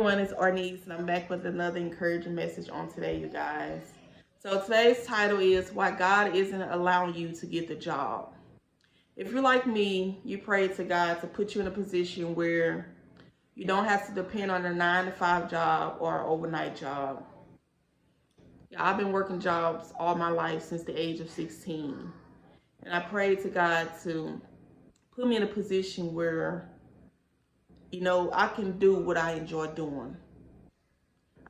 everyone, it's Arnice, and I'm back with another encouraging message on today, you guys. So today's title is Why God Isn't Allowing You to Get the Job. If you're like me, you pray to God to put you in a position where you don't have to depend on a 9-to-5 job or an overnight job. Yeah, I've been working jobs all my life since the age of 16. And I prayed to God to put me in a position where I can do what I enjoy doing.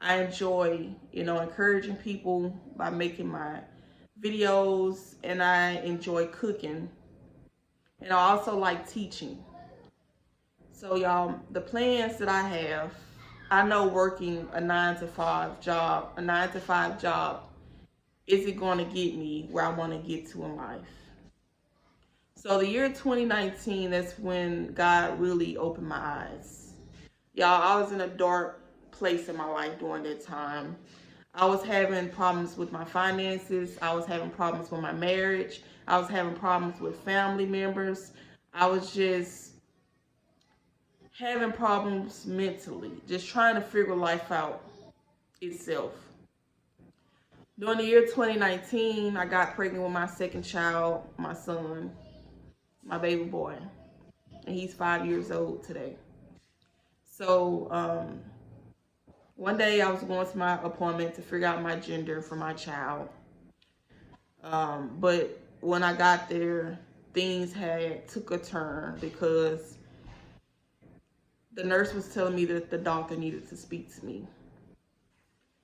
I enjoy, encouraging people by making my videos, and I enjoy cooking. And I also like teaching. So y'all, the plans that I have, I know working a 9-to-5 job isn't going to get me where I want to get to in life. So the year 2019, that's when God really opened my eyes. Y'all, I was in a dark place in my life during that time. I was having problems with my finances. I was having problems with my marriage. I was having problems with family members. I was just having problems mentally, just trying to figure life out itself. During the year 2019, I got pregnant with my second child, my son, my baby boy, and he's 5 years old today. So one day I was going to my appointment to figure out my gender for my child, but when I got there, things took a turn because the nurse was telling me that the doctor needed to speak to me.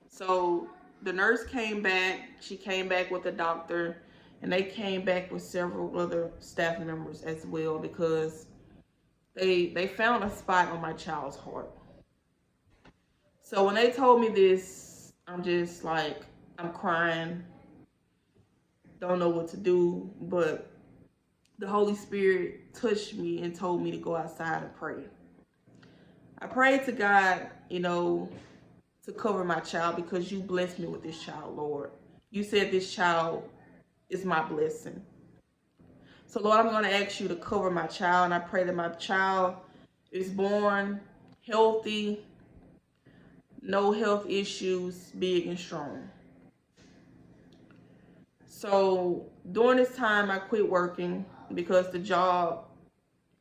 So the nurse came back. She came back with the doctor, and they came back with several other staff members as well because they found a spot on my child's heart. So when they told me this, I'm just like, I'm crying, don't know what to do, but the Holy Spirit touched me and told me to go outside and pray. I prayed to God, to cover my child because you blessed me with this child, Lord. You said this child is my blessing. So, Lord, I'm going to ask you to cover my child, and I pray that my child is born healthy, no health issues, big and strong. So, during this time, I quit working because the job,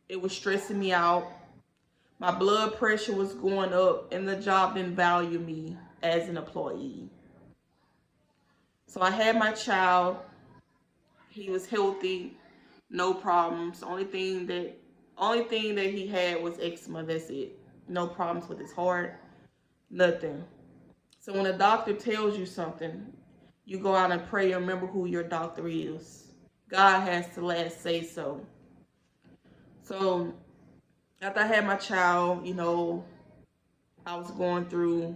it was stressing me out. My blood pressure was going up, and the job didn't value me as an employee. So I had my child. He was healthy, no problems. Only thing that he had was eczema. That's it. No problems with his heart, nothing. So when a doctor tells you something, you go out and pray and remember who your doctor is. God has the last say so. So after I had my child, I was going through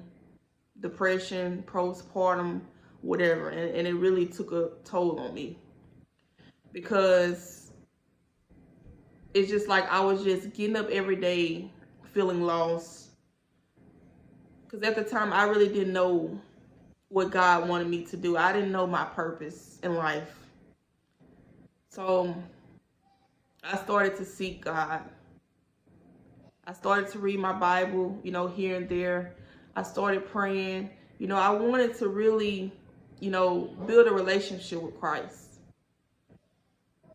depression, postpartum, whatever, and it really took a toll on me. Because it's just like I was just getting up every day feeling lost. Because at the time, I really didn't know what God wanted me to do. I didn't know my purpose in life. So I started to seek God. I started to read my Bible, here and there. I started praying. I wanted to really, build a relationship with Christ.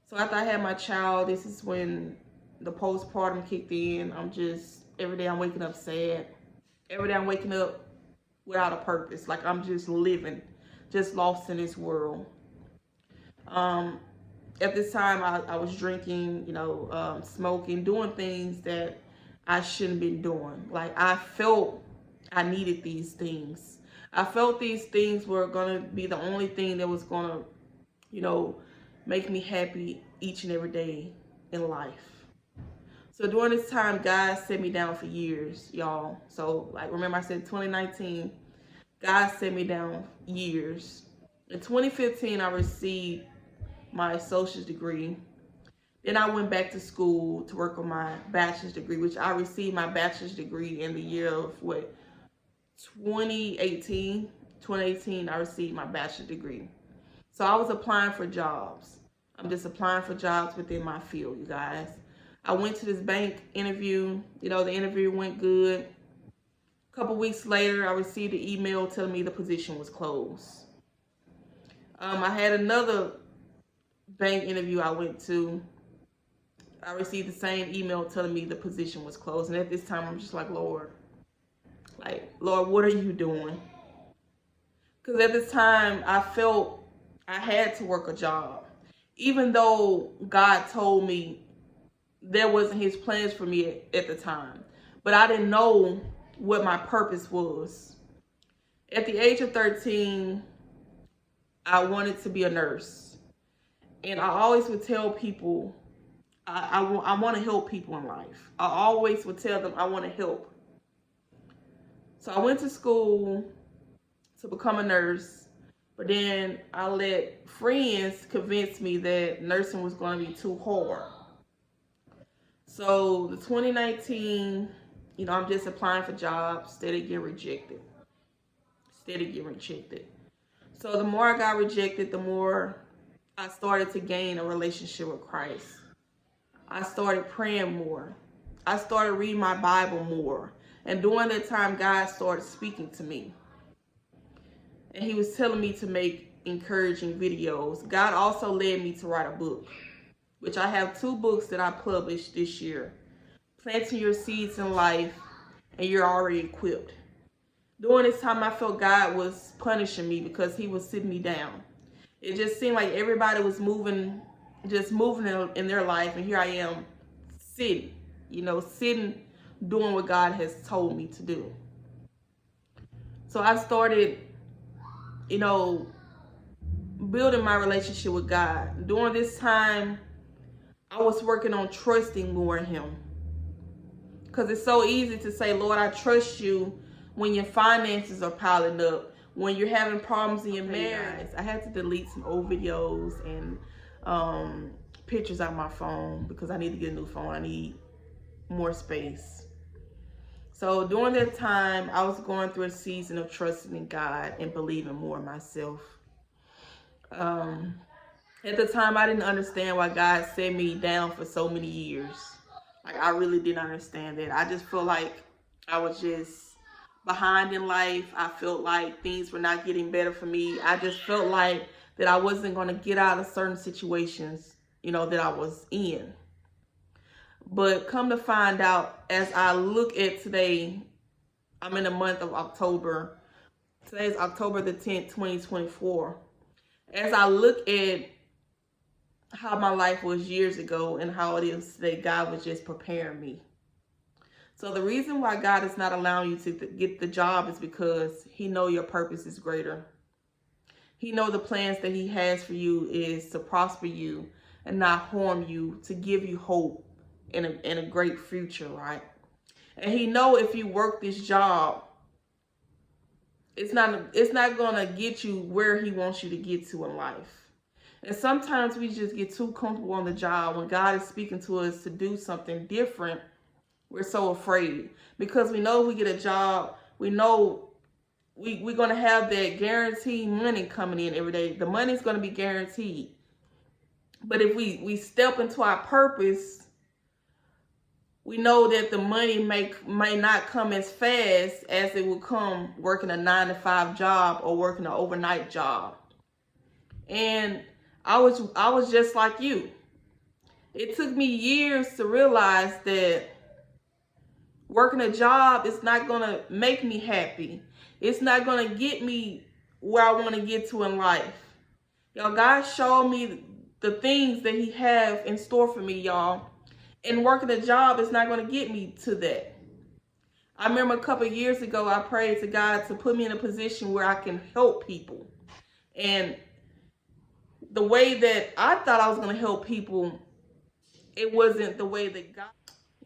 So after I had my child, this is when the postpartum kicked in. Every day I'm waking up sad. Every day I'm waking up without a purpose. Like I'm just living, just lost in this world. At this time, I was drinking, smoking, doing things that I shouldn't have been doing. Like I felt I needed these things. I felt these things were going to be the only thing that was going to, make me happy each and every day in life. So during this time, God set me down for years, y'all. So remember I said 2019, God set me down years. In 2015, I received my associate's degree. Then I went back to school to work on my bachelor's degree, which I received my bachelor's degree in the year of 2018. 2018, I received my bachelor's degree. So I was applying for jobs. I'm just applying for jobs within my field, you guys. I went to this bank interview. The interview went good. A couple weeks later, I received an email telling me the position was closed. I had another bank interview I went to. I received the same email telling me the position was closed. And at this time, I'm just like, Lord, what are you doing? Because at this time, I felt I had to work a job. Even though God told me there wasn't his plans for me at the time. But I didn't know what my purpose was. At the age of 13, I wanted to be a nurse. And I always would tell people, I want to help people in life. I always would tell them I want to help. So I went to school to become a nurse. But then I let friends convince me that nursing was going to be too hard. So the 2019, I'm just applying for jobs, steady getting rejected. So the more I got rejected, the more I started to gain a relationship with Christ. I started praying more. I started reading my Bible more. And during that time, God started speaking to me. And he was telling me to make encouraging videos. God also led me to write a book, which I have 2 books that I published this year. Planting Your Seeds in Life and You're Already Equipped. During this time, I felt God was punishing me because he was sitting me down. It just seemed like everybody was moving in their life. And here I am sitting, doing what God has told me to do. So I started, building my relationship with God. During this time, I was working on trusting more in him. Because it's so easy to say, Lord, I trust you when your finances are piling up, when you're having problems in your marriage. I had to delete some old videos and pictures out my phone because I need to get a new phone. I need more space. So during that time, I was going through a season of trusting in God and believing more in myself. At the time, I didn't understand why God set me down for so many years. I really didn't understand that. I just felt like I was just behind in life. I felt like things were not getting better for me. I just felt like that I wasn't going to get out of certain situations, that I was in. But come to find out, as I look at today, I'm in the month of October. Today is October the 10th, 2024. As I look at how my life was years ago and how it is today, God was just preparing me. So the reason why God is not allowing you to get the job is because he knows your purpose is greater. He knows the plans that he has for you is to prosper you and not harm you, to give you hope in a great future, right? And he knows if you work this job, it's not going to get you where he wants you to get to in life. And sometimes we just get too comfortable on the job. When God is speaking to us to do something different, we're so afraid. Because we know if we get a job, we know we're going to have that guaranteed money coming in every day. The money's going to be guaranteed. But if we step into our purpose, we know that the money may not come as fast as it will come working a 9-to-5 job or working an overnight job. And I was just like you. It took me years to realize that working a job is not going to make me happy. It's not going to get me where I want to get to in life. Y'all, God showed me the things that he have in store for me, y'all. And working a job is not going to get me to that. I remember a couple of years ago, I prayed to God to put me in a position where I can help people. And the way that I thought I was going to help people, it wasn't the way that God.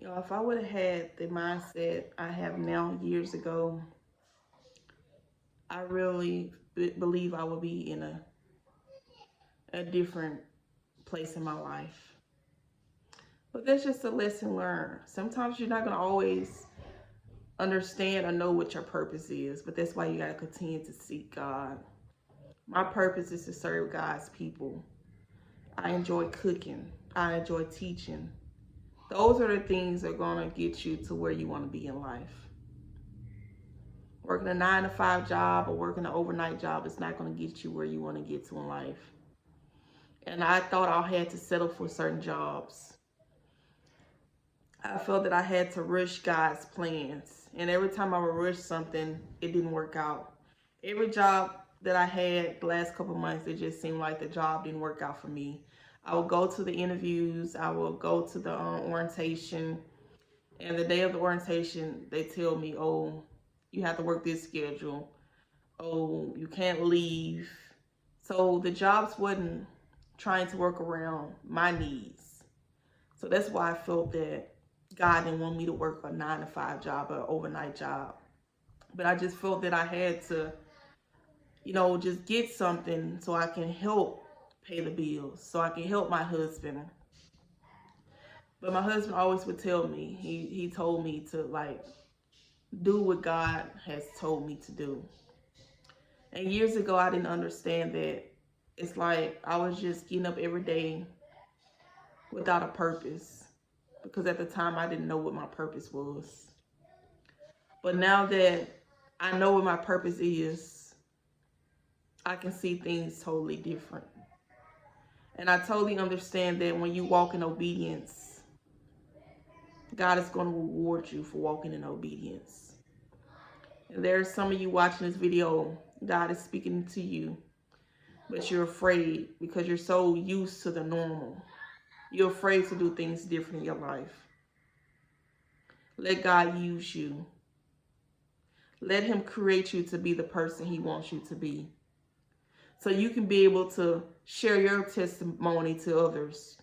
If I would have had the mindset I have now years ago, I really believe I would be in a different place in my life. But that's just a lesson learned. Sometimes you're not going to always understand or know what your purpose is, but that's why you got to continue to seek God. My purpose is to serve God's people. I enjoy cooking. I enjoy teaching. Those are the things that are going to get you to where you want to be in life. Working a 9-to-5 job or working an overnight job is not going to get you where you want to get to in life. And I thought I had to settle for certain jobs. I felt that I had to rush God's plans. And every time I would rush something, it didn't work out. Every job that I had the last couple of months, it just seemed like the job didn't work out for me. I would go to the interviews, I would go to the orientation, and the day of the orientation, they tell me, oh, you have to work this schedule. Oh, you can't leave. So the jobs wasn't trying to work around my needs. So that's why I felt that God didn't want me to work a 9-to-5 job or overnight job. But I just felt that I had to, just get something so I can help pay the bills, so I can help my husband. But my husband always would tell me, he told me to do what God has told me to do. And years ago, I didn't understand that. It's like I was just getting up every day without a purpose, because at the time I didn't know what my purpose was. But now that I know what my purpose is, I can see things totally different. And I totally understand that when you walk in obedience, God is going to reward you for walking in obedience. And there's some of you watching this video, God is speaking to you, but you're afraid because you're so used to the normal. You're afraid to do things different in your life. Let God use you. Let him create you to be the person he wants you to be, so you can be able to share your testimony to others